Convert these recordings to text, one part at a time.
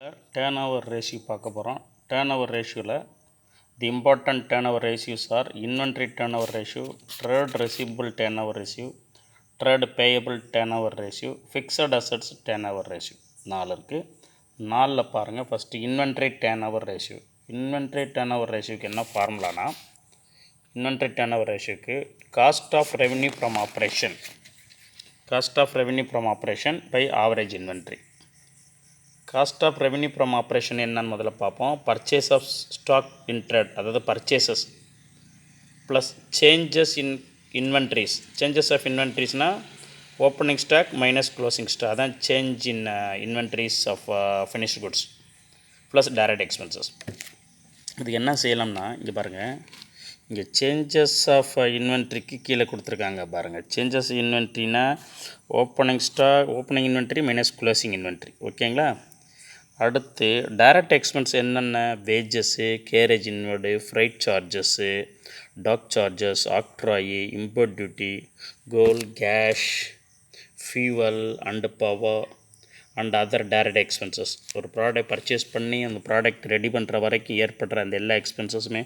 Turn over ratio பார்க்க போகிறோம். Turnover ரேஷியோவில் the important turnover ratios are inventory turnover ratio, trade receivable turnover ratio, trade payable turnover ratio, fixed assets turnover ratio 4 இருக்குது. 4ல் பாருங்கள். First inventory turnover ratio. Inventory turnover ரேஷியோக்கு என்ன ஃபார்முலானா, inventory turnover ரேஷியோக்கு cost of revenue from operation, cost of revenue from operation by average inventory. Cost of revenue from operation என்னன்னு முதல்ல பார்ப்போம். Purchase of stock in trade, அதாவது purchases plus changes in inventories. Changes of இன்வென்ட்ரிஸ்னால் opening stock minus closing stock, அதான் change in inventories of finished goods plus direct expenses. இதுக்கு என்ன செய்யலாம்னா, இங்கே பாருங்கள், இங்கே சேஞ்சஸ் ஆஃப் இன்வென்ட்ரிக்கு கீழே கொடுத்துருக்காங்க பாருங்கள். சேஞ்சஸ் இன்வென்ட்ரினா opening stock, opening inventory minus closing inventory, ஓகேங்களா. அடுத்து டைரக்ட் எக்ஸ்பென்ஸ் என்னென்ன, wages, carriage inward, freight charges, dock charges, octroi, import duty, coal, gas, fuel and power and other direct expenses. ஒரு product purchase பண்ணி அந்த product ready பண்ணுற வரைக்கும் ஏற்படுற அந்த எல்லா எக்ஸ்பென்சஸுமே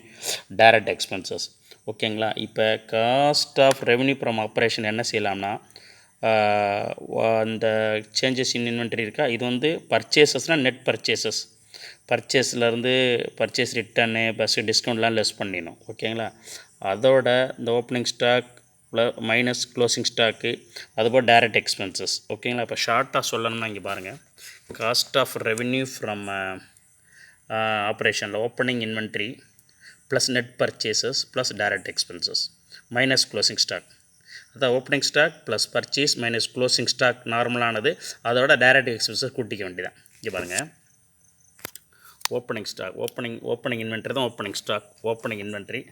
டைரக்ட் எக்ஸ்பென்சஸ், ஓகேங்களா. இப்போ cost of revenue from operation என்ன செய்யலாம்னா, அந்த சேஞ்சஸ் இன் இன்வென்ட்ரி இருக்கா, இது வந்து பர்ச்சேசஸ்னால் நெட் பர்ச்சேசஸ், பர்ச்சேஸ்லேருந்து பர்ச்சேஸ் ரிட்டர்னு ப்ளஸ் டிஸ்கவுண்ட்லாம் லெஸ் பண்ணிடணும், ஓகேங்களா. அதோட இந்த opening stock minus closing stock, அதுபோல் டைரக்ட் எக்ஸ்பென்சஸ், ஓகேங்களா. இப்போ ஷார்ட்டாக சொல்லணும்னா இங்கே பாருங்கள், காஸ்ட் ஆஃப் ரெவன்யூ ஃப்ரம் ஆப்ரேஷனில் opening inventory plus net purchases plus direct expenses minus closing stock, அதான் opening stock plus purchase minus closing stock நார்மலானது, அதோட டைரக்ட் எக்ஸ்பென்சஸ் கூட்டிக்க வேண்டியதான். இங்கே பாருங்கள், ஓப்பனிங் ஸ்டாக், ஓப்பனிங் இன்வென்ட்ரி தான் opening stock, opening inventory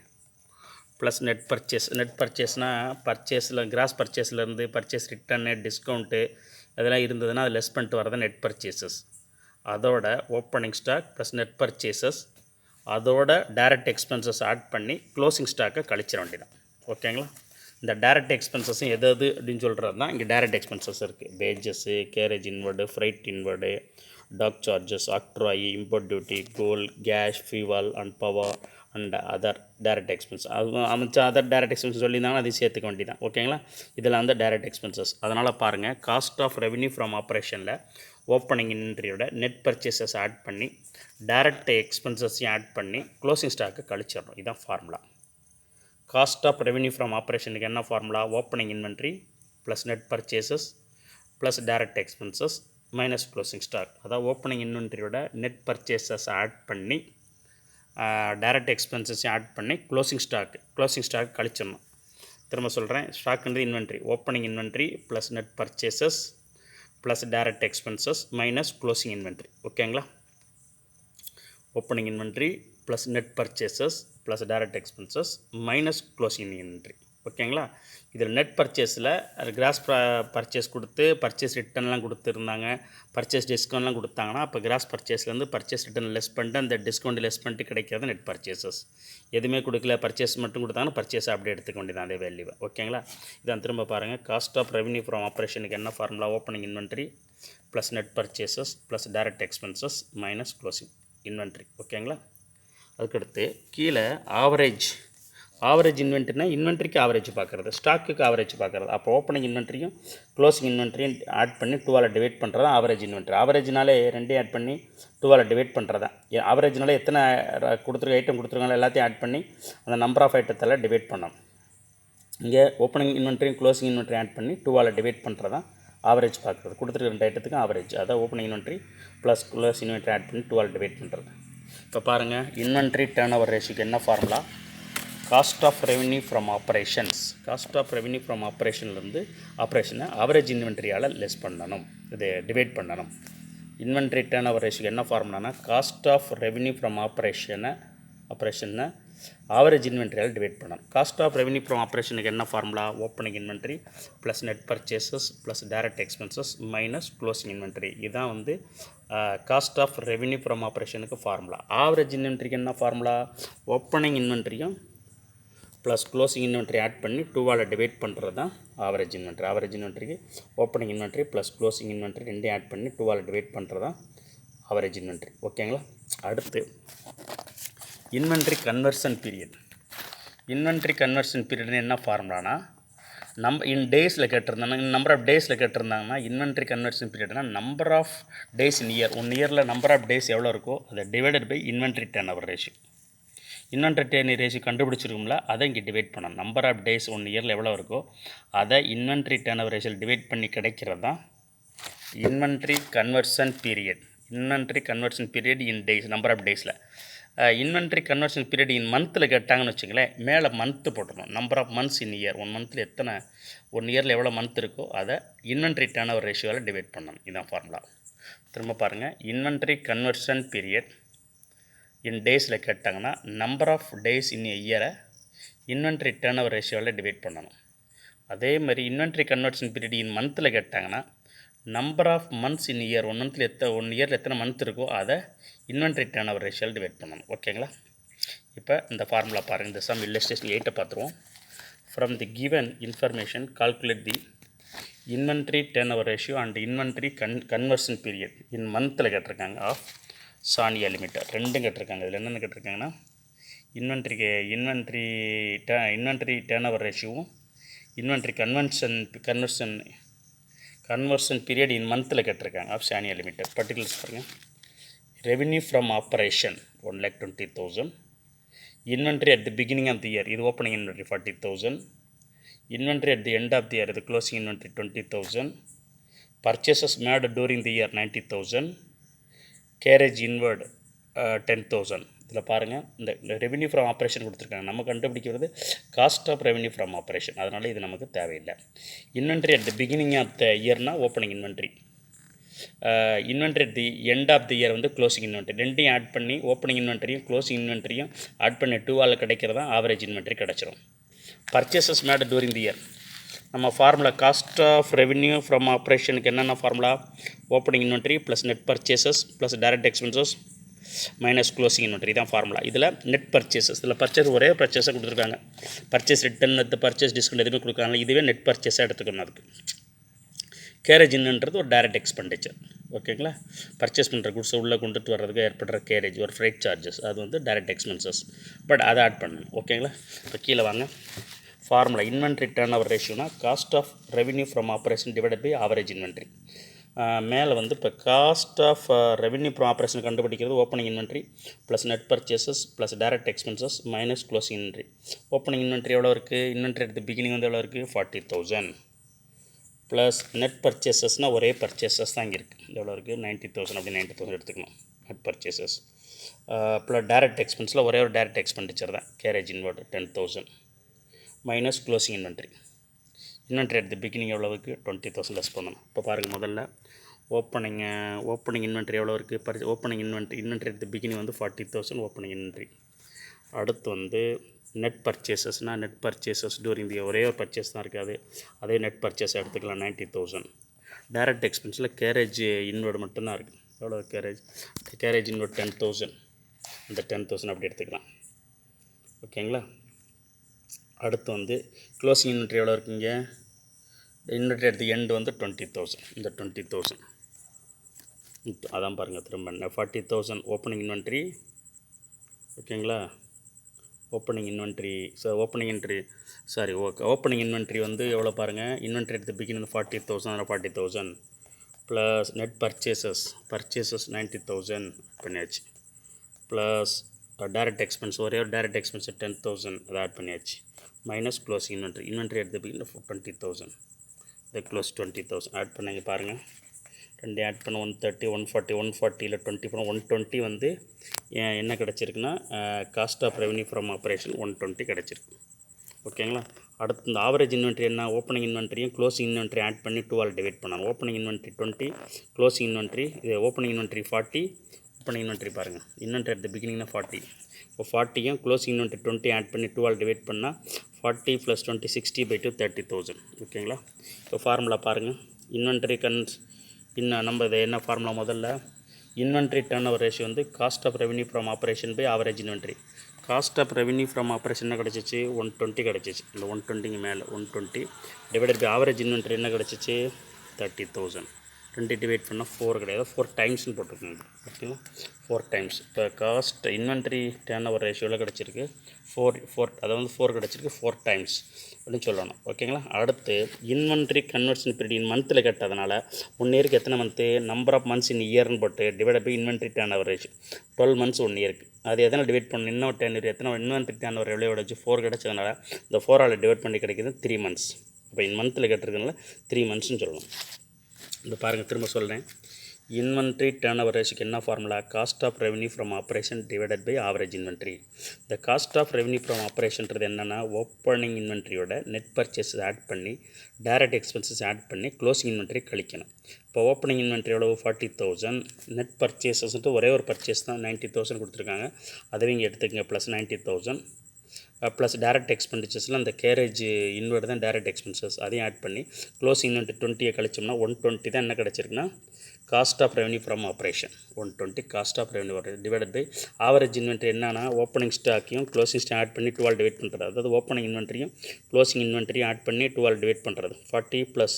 plus net purchase. Net பர்ச்சேஸ்னால் பர்ச்சேஸில் gross பர்ச்சேஸ்லேருந்து பர்ச்சேஸ் ரிட்டர்னு டிஸ்கவுண்ட்டு அதெல்லாம் இருந்ததுன்னா அது லெஸ் பண்ணிட்டு வரதான் நெட் பர்ச்சேசஸ். அதோட opening stock plus net purchases, அதோட டைரக்ட் எக்ஸ்பென்சஸ் ஆட் பண்ணி க்ளோசிங் ஸ்டாக்கை கழிச்சிட வேண்டியதான், ஓகேங்களா. இந்த டைரக்ட் எக்ஸ்பென்சஸும் எது அப்படின்னு சொல்கிறது தான் இங்கே டைரக்ட் எக்ஸ்பென்சஸ் இருக்குது. Wages, carriage inward, freight inward, dock charges, octroi, import duty, coal, gas, fuel and power and other direct expense. அது அமைச்சா அதர் டைரக்ட் எக்ஸ்பென்ஸ் சொல்லியிருந்தாங்கன்னா அதையும் சேர்த்துக்க வேண்டியதான், ஓகேங்களா. இதில் வந்து டைரக்ட் எக்ஸ்பென்சஸ். அதனால் பாருங்கள், காஸ்ட் ஆஃப் ரெவன்யூ ஃப்ரம் ஆப்ரேஷனில் ஓப்பனிங் இன்வென்ட்ரியோட நெட் பர்ச்சேசஸ் ஆட் பண்ணி டைரக்ட் எக்ஸ்பென்சஸையும் ஆட் பண்ணி க்ளோசிங் ஸ்டாக்கை கழிச்சிடணும். இதுதான் formula. Cost of revenue from ஆப்ரேஷனுக்கு என்ன formula, opening inventory plus net purchases plus direct expenses minus closing stock, அதாவது ஓப்பனிங் இன்வென்ட்ரியோட நெட் பர்ச்சேசஸ் ஆட் பண்ணி டைரக்ட் எக்ஸ்பென்சஸையும் ஆட் பண்ணி க்ளோசிங் ஸ்டாக் கழிச்சிடணும். திரும்ப சொல்கிறேன், ஸ்டாக்ன்றது inventory, opening inventory plus net purchases plus direct expenses minus closing inventory, ஓகேங்களா. Opening inventory plus net purchases plus direct expenses minus closing inventory, ஓகேங்களா. இதில் நெட் பர்ச்சேஸில் கிராஸ் பர்ச்சேஸ் கொடுத்து பர்ச்சேஸ் ரிட்டர்ன்லாம் கொடுத்துருந்தாங்க, பர்ச்சேஸ் டிஸ்கவுண்ட்லாம் கொடுத்தாங்கன்னா அப்போ கிராஸ் பர்ச்சேஸ்லேருந்து பர்ச்சேஸ் ரிட்டர்ன் லெஸ் பண்ணிட்டு அந்த டிஸ்கவுண்ட் லெஸ் பண்ணிட்டு கிடைக்கிறது நெட் பர்ச்சேசஸ். எதுவுமே கொடுக்கல, பர்ச்சேஸ் மட்டும் கொடுத்தாங்கன்னா பர்ச்சேஸ் அப்படியே எடுத்துக்க வேண்டியதான் அதே வேல்யூவை, ஓகேங்களா. இதான் திரும்ப பாருங்கள், காஸ்ட் ஆஃப் ரெவன்யூ ஃப்ரம் ஆப்ரேஷனுக்கு என்ன formula, opening inventory plus net purchases plus direct expenses minus closing inventory, ஓகேங்களா. அதுக்கடுத்து கீழே ஆவரேஜ் இன்வென்ட்ரினா இன்வென்ட்ரிக்கு ஆவரேஜ் பார்க்குறது, ஸ்டாக்குக்கு ஆவரேஜ் பார்க்குறது. அப்போ ஓப்பனிங் இன்வென்ட்ரியும் க்ளோசிங் இன்வென்ட்ரியும் ஆட் பண்ணி 2ஆல் டிவைட் பண்ணுறது ஆவரேஜ் இன்வென்ட்ரி. ஆவரேஜ்னாலே ரெண்டையும் ஆட் பண்ணி 2ஆல் டிவைட் பண்ணுறது. ஆவரேஜ்னாலே எத்தனை கொடுத்துருக்க ஐட்டம் கொடுத்துருக்காங்களோ எல்லாத்தையும் ஆட் பண்ணி அந்த நம்பர் ஆஃப் ஐட்டத்தில் டிவைட் பண்ணோம். இங்கே ஓப்பனிங் இன்வென்ட்ரியும் க்ளோசிங் இன்வென்ட்ரி ஆட் பண்ணி 2ஆல் டிவைட் பண்ணுறது தான் ஆவரேஜ் பார்க்குறது. கொடுத்துருக்க 2 ஐட்டத்துக்கும் ஆவரேஜ், அதாவது opening inventory plus closing inventory add பண்ணி 2ஆல் டிவைட் பண்ணுறது. இப்போ பாருங்கள், இன்வென்ட்ரி டேர்ன் ஓவர் ரேஷியோக்கு என்ன formula, cost of revenue from operations. Cost of revenue from ஆப்ரேஷன்லேருந்து ஆப்ரேஷனை ஆவரேஜ் இன்வென்ட்ரியால் லெஸ் பண்ணணும், இது டிவைட் பண்ணணும். இன்வென்ட்ரி டேர்ன் ஓவர் ரேஷியோக்கு என்ன ஃபார்முலானா, காஸ்ட் ஆஃப் ரெவன்யூ ஃப்ரம் ஆப்ரேஷனை ஆவரேஜ் இன்வென்ட்ரியால் டிவைட் பண்ணணும். காஸ்ட் ஆஃப் ரெவன்யூ ஃப்ரம் ஆப்ரேஷனுக்கு என்ன formula, opening inventory plus net purchases plus direct expenses minus closing inventory. இதுதான் வந்து காஸ்ட் ஆஃப் ரெவன்யூ ஃப்ரம் ஆப்ரேஷனுக்கு ஃபார்முலா. ஆவரேஜ் இன்வென்ட்ரிக்கு என்ன formula, opening இன்வென்ட்ரியும் plus closing inventory add பண்ணி 2ஆல் டிவைட் பண்ணுறது தான் ஆவரேஜ் இன்வென்ட்ரி. ஆவரேஜ் இன்வென்ட்ரிக்கு opening inventory plus closing inventory ரெண்டையும் ஆட் பண்ணி 2ஆல் டிவைட் பண்ணுறது தான் ஆவரேஜ் இன்வென்ட்ரி. ஓகேங்களா. அடுத்து inventory conversion period. Inventory conversion பீரியட்னு என்ன ஃபார்முலானா, இன் டேஸில் கேட்டிருந்தாங்கன்னா, நம்பர் ஆஃப் டேஸில் கேட்டிருந்தாங்கன்னா இன்வென்ட்ரி கன்வர்ஷன் பீரியட்னா number of days in year. 1 இயரில் நம்பர் ஆஃப் டேஸ் எவ்வளோ இருக்கோ அதை divided by inventory turnover ratio. Inventory turn ratio கண்டுபிடிச்சிருக்கும்ல, அதை இங்கே டிவைட் பண்ணணும். நம்பர் ஆஃப் டேஸ் 1 இயரில் எவ்வளோ இருக்கோ அதை inventory turnover ratio divide பண்ணி கிடைக்கிறது தான் inventory conversion period. Inventory conversion period in days, number of டேஸில். இன்வென்ட்ரி கன்வர்ஷன் பீரியட் இன் மந்தில் கேட்டாங்கன்னு வச்சுங்களேன், மேலே மந்த்து போட்டுடணும். Number of months in year, 1 மந்தில் எத்தனை, 1 இயரில் எவ்வளோ மந்த் இருக்கோ அதை இன்வென்ட்ரி டர்ன் ஓவர் ரேஷியோவில் டிவைட் பண்ணணும். இதுதான் ஃபார்முலா. திரும்ப பாருங்கள், இன்வென்ட்ரி கன்வர்ஷன் பீரியட் இன் டேஸில் கேட்டாங்கன்னா நம்பர் ஆஃப் டேஸ் இன் இயரை இன்வென்ட்ரி டர்ன் ஓவர் ரேஷியோவில் டிவைட் பண்ணணும். அதே மாதிரி இன்வென்ட்ரி கன்வர்ஷன் பீரியட் இன் மந்தில் கேட்டாங்கன்னா number of months in year, 1 மந்தில் 1 இயரில் எத்தனை மந்த் இருக்கோ அதை இன்வென்ட்ரி டர்ன் ஓவர் ரேஷியோவில் டிவைட் பண்ணணும். ஓகேங்களா. இப்போ இந்த ஃபார்முலா பாருங்கள். இந்த சம் இல்லஸ்ட்ரேஷன் 8 பார்த்துருவோம். From the given information calculate the inventory turnover ratio and inventory conversion period in மந்தில் கேட்டிருக்காங்க ஆஃப் சானியா லிமிட்டட். ரெண்டும் கேட்டிருக்காங்க. இதில் என்னென்ன கேட்டிருக்காங்கன்னா இன்வென்ட்ரி டர்ன் ஓவர் ரேஷியோவும் இன்வென்ட்ரி கன்வர்ஷன் பீரியட் இன் மந்தில் கேட்டிருக்காங்க ஆஃப் சானியா லிமிட்டட். பர்டிகுலர்ஸ் பாருங்கள். Revenue from operation 1,20,000. Inventory at the beginning of the year, இது opening inventory 40,000. Inventory at the end of the year, இது closing inventory 20,000. Purchases made during the year 90,000. Carriage inward 10,000. இதில் பாருங்கள், இந்த revenue from operation கொடுத்துருக்காங்க. நம்ம கண்டுபிடிக்கிறது cost of revenue from operation, அதனால் இது நமக்கு தேவையில்லை. Inventory at the beginning of the இயர்னா opening inventory, inventory at the end of the year வந்து க்ளோசிங் இன்வென்ட்ரி. ரெண்டையும் ஆட் பண்ணி ஓப்பனிங் இன்வென்ட்ரியும் க்ளோசிங் இன்வென்ட்ரியும் ஆட் பண்ணி 2ஆல் கிடைக்கிறதா ஆவரேஜ் இன்வென்ட்ரி கிடச்சிரும். Purchases made during the year, நம்ம formula cost of revenue from ஆப்ரேஷனுக்கு என்னென்ன formula, opening inventory plus net purchases plus direct expenses minus closing inventory தான் ஃபார்முலா. இதில் நெட் பர்ச்சேசஸ், இதில் பர்ச்சேஸ் ஒரே பர்ச்சேஸாக கொடுத்துருக்காங்க. Purchase return with purchase discount எதுவுமே கொடுக்காங்க. இதுவே நெட் பர்ச்சேஸாக எடுத்துக்கணும். அதுக்கு கேரேஜ் இன்னுன்றது ஒரு டைரக்ட் எக்ஸ்பெண்டிச்சர். ஓகேங்களா. பர்ச்சேஸ் பண்ணுற குட்ஸை உள்ளே கொண்டுட்டு வர்றதுக்கு ஏற்படுற கேரேஜ் ஒரு ஃப்ரைட் சார்ஜஸ், அது வந்து டைரக்ட் எக்ஸ்பென்சஸ். பட் அதை ஆட் பண்ணணும். ஓகேங்களா. இப்போ கீழே வாங்க. ஃபார்முலா இன்வென்ட்ரி டர்ன் ஓவர் ரேஷியோனா cost of revenue from operation divided by average inventory. மேலே வந்து இப்போ cost of revenue from operation கண்டுபிடிக்கிறது opening inventory plus net purchases plus direct expenses minus closing inventory. Opening inventory எவ்வளோ இருக்குது, inventory எடுத்து beginning வந்து எவ்வளோ இருக்குது 40,000 ப்ளஸ் நெட் பர்ச்சேசஸ்னால் ஒரே பர்ச்சேசஸ் தான் இங்கே இருக்குது. எவ்வளோ இருக்குது 90,000, அப்படி 90,000 எடுத்துக்கணும் நெட் பர்ச்சேசஸ். ப்ளஸ் டைரக்ட் எக்ஸ்பென்ஸில் ஒரே ஒரு டைரக்ட் எக்ஸ்பெண்டிச்சர் தான் carriage inward 10,000 minus closing inventory. Inventory at the beginning எவ்வளோவுக்கு 20,000 லெஸ் பண்ணணும். இப்போ பாருங்கள், முதல்ல ஓப்பனிங் இன்வென்ட்ரி எவ்வளோ இருக்குது, opening inventory at the beginning வந்து 40,000 ஓப்பனிங் இன்வென்ட்ரி. அடுத்து வந்து நெட் பர்ச்சேசஸ்னால் நெட் பர்ச்சேசஸ் டூரிங் தி ஒரே ஒரு பர்ச்சேஸ் தான் இருக்காது, அதே நெட் பர்ச்சேஸ் எடுத்துக்கலாம் 90,000. டைரக்ட் எக்ஸ்பென்ஸில் கேரேஜ் இன்வெர்ட் மட்டும்தான் இருக்குது. எவ்வளோ கேரேஜ் இன்வெர்ட் 10,000, அந்த 10,000 அப்படி எடுத்துக்கலாம். ஓகேங்களா. அடுத்து வந்து க்ளோசிங் இன்வென்ட்ரி எவ்வளோ இருக்குங்க, இன்வென்ட்ரி அட் தி எண்டு வந்து 20,000, இந்த 20,000 அதான் பாருங்கள். திரும்ப 40,000 ஓப்பனிங் இன்வென்ட்ரி. ஓகேங்களா. ஓப்பனிங் இன்வென்ட்ரி வந்து எவ்வளோ பாருங்கள், இன்வென்ட்ரி அட் தி பிகினிங் வந்து 40,000, 40,000 ப்ளஸ் நெட் பர்ச்சேசஸ் 90,000 பண்ணியாச்சு, ப்ளஸ் டைரக்ட் எக்ஸ்பென்ஸ் ஒரே ஒரு டைரக்ட் எக்ஸ்பென்ஸ் 10,000 அதை ஆட் பண்ணியாச்சு, minus closing inventory at the beginning 20,000, இதை க்ளோஸ் 20,000 ஆட் பண்ணிங்க பாருங்கள். ரெண்டு ஆட் பண்ண 130, 140 20 பண்ண 120 வந்து என்ன கிடச்சிருக்குன்னா cost of revenue from operation 120 கிடச்சிருக்கு. ஓகேங்களா. அடுத்து இந்த ஆவரேஜ் இன்வென்ட்ரி என்ன, ஓப்பனிங் இன்வென்ட்ரியும் க்ளோசிங் இன்வென்ட்ரி ஆட் பண்ணி 2ஆல் டிவைட் பண்ணணும். ஓப்பனிங் இன்வென்ட்ரி 20, க்ளோசிங் இன்வென்ட்ரி இது ஓப்பனிங் இன்வென்ட்ரி 40. ஓப்பனிங் இன்வென்ட்ரி பாருங்கள், இன்வென்ட்ரி அட் தி பிகினிங்னா 40, இப்போ 40யும் க்ளோசிங் இன்வென்ட்ரி 20 ஆட் பண்ணி 2ஆல் டிவைட் பண்ணால் 40 + 20 60/2 30,000. ஓகேங்களா. இப்போ ஃபார்முலா பாருங்கள். நம்ம இது என்ன ஃபார்முலா, முதல்ல இன்வென்ட்ரி டர்ன் ஓவர் ரேஷியோ வந்து cost of revenue from operation by average inventory. Cost of revenue from operation என்ன கிடச்சிச்சு 120 கிடச்சிச்சு. இந்த 120க்கு மேலே 120 டிவைடட் பை ஆவரேஜ் இன்வென்ட்ரி என்ன கிடச்சிச்சு 30,000. 2 டிவைட் பண்ணால் 4 கிடையாது, 4 டைம்ஸ்னு போட்டிருக்கோங்க. ஓகேங்களா, 4 டைம்ஸ். இப்போ காஸ்ட் இன்வென்ட்ரி டர்ன் ஓவர் ரேஷியோவில் கிடச்சிருக்கு 4, அதாவது 4 கிடச்சிருக்கு 4 டைம்ஸ் அப்படின்னு சொல்லணும். ஓகேங்களா, அடுத்து இன்வென்ட்ரி கன்வர்ஷன் பீரியட் இன் மந்தில் கேட்டதுனால 1 இயருக்கு எத்தனை month, number of months in இயர்னு போட்டு divide by inventory turnover ratio 12 months 1 இயருக்கு. அது எத்தனை டிவைட் பண்ணணும், இன்னும் 10 இயர் எத்தனை இன்வென்ட்ரி டர்ன் ஓவர் எவ்வளோ கிடச்சி 4 கிடச்சதுனால இந்த 4ஆல் டிவைட் பண்ணி கிடைக்கிது 3 மந்த்ஸ். இப்போ இன் மந்தில் கேட்டிருக்கனால 3 மந்த்ஸ்னு சொல்லணும். இந்த பாருங்கள், திரும்ப சொல்கிறேன். இன்வென்ட்ரி டர்ன் ஓவர் ரேஷியோக்கு என்ன formula, cost of revenue from operation divided by average inventory. இந்த காஸ்ட் ஆஃப் ரெவன்யூ ஃப்ரம் ஆப்ரேஷன்றது என்னென்னா, ஓப்பனிங் இன்வென்ட்ரியோட நெட் பர்ச்சேஸ் ஆட் பண்ணி டைரக்ட் எக்ஸ்பென்சஸ் ஆட் பண்ணி க்ளோசிங் இன்வென்ட்ரி கழிக்கணும். இப்போ ஓப்பனிங் இன்வென்ட்ரி எவ்வளோ 40,000, நெட் பர்ச்சேஸஸ்ன்ட்டு ஒரே ஒரு பர்ச்சேஸ் தான் 90,000 கொடுத்துருக்காங்க, அதுவே இங்கே எடுத்துக்கங்க ப்ளஸ் 90,000 ப்ளஸ் டேரக்ட் எக்ஸ்பெண்டிச்சர்ஸில் அந்த கேரேஜ் இன்வெர்ட் தான் டேரக்ட் எக்ஸ்பென்சஸ், அதையும் ஆட் பண்ணி க்ளோசிங் இன்வென்ட்ரி 20 கழிச்சோம்னா 120 தான் என்ன கிடச்சிருக்குன்னா cost of revenue from operation. 120 cost of revenue divided by average inventory. என்னன்னா ஓப்பனிங் ஸ்டாக்கையும் க்ளோசிங் ஸ்டாக் ஆட் பண்ணி 12 டிவைட் பண்ணுறது, அதாவது ஓப்பனிங் இன்வென்ட்ரியும் க்ளோசிங் இன்வென்ட்ரியும் ஆட் பண்ணி 12 டிவைட் பண்ணுறது. 40 +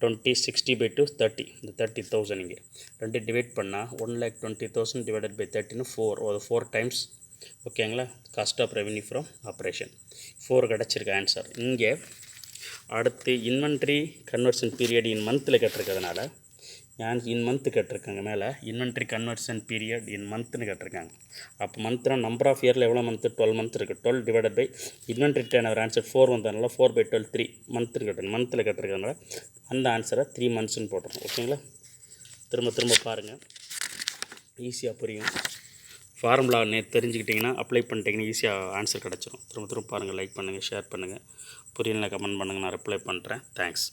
20 60/2 30. இந்த 30,000 இங்கே 2 டிவைட் பண்ணால் 1,20,000 டிவைடட் பை 30ன்னு 4 டைம்ஸ். ஓகேங்களா, cost of revenue from operation 4 கிடச்சிருக்கு ஆன்சர். இங்கே அடுத்து இன்வென்ட்ரி கன்வர்ஷன் பீரியட் இன் மந்தில் கேட்டிருக்கிறதுனால இன் மந்த்து கேட்டிருக்காங்க. மேலே இன்வென்ட்ரி கன்வர்ஷன் பீரியட் இன் மந்த்னு கேட்டிருக்காங்க. அப்போ மந்த்னா நம்பர் ஆஃப் இயரில் எவ்வளோ மந்த்து, 12 மந்த் இருக்குது. 12 divided by inventory turnover answer 4 வந்ததுனால 4/12 3 மந்த்து கேட்டிருக்காங்க. மந்தில் கேட்டிருக்கிறதுனால அந்த ஆன்சரை 3 மந்த்ஸ்னு போட்டுருவோம். ஓகேங்களா, திரும்ப பாருங்கள், ஈஸியாக புரியும். ஃபார்முலா தெரிஞ்சுக்கிட்டிங்கன்னா அப்ளை பண்ணிட்டீங்கன்னா ஈஸியாக ஆன்சர் கிடச்சிரும். திரும்ப பாருங்கள், லைக் பண்ணுங்கள், ஷேர் பண்ணுங்கள், புரியலனா கமெண்ட் பண்ணுங்கள், நான் ரிப்ளை பண்ணுறேன். தேங்க்ஸ்.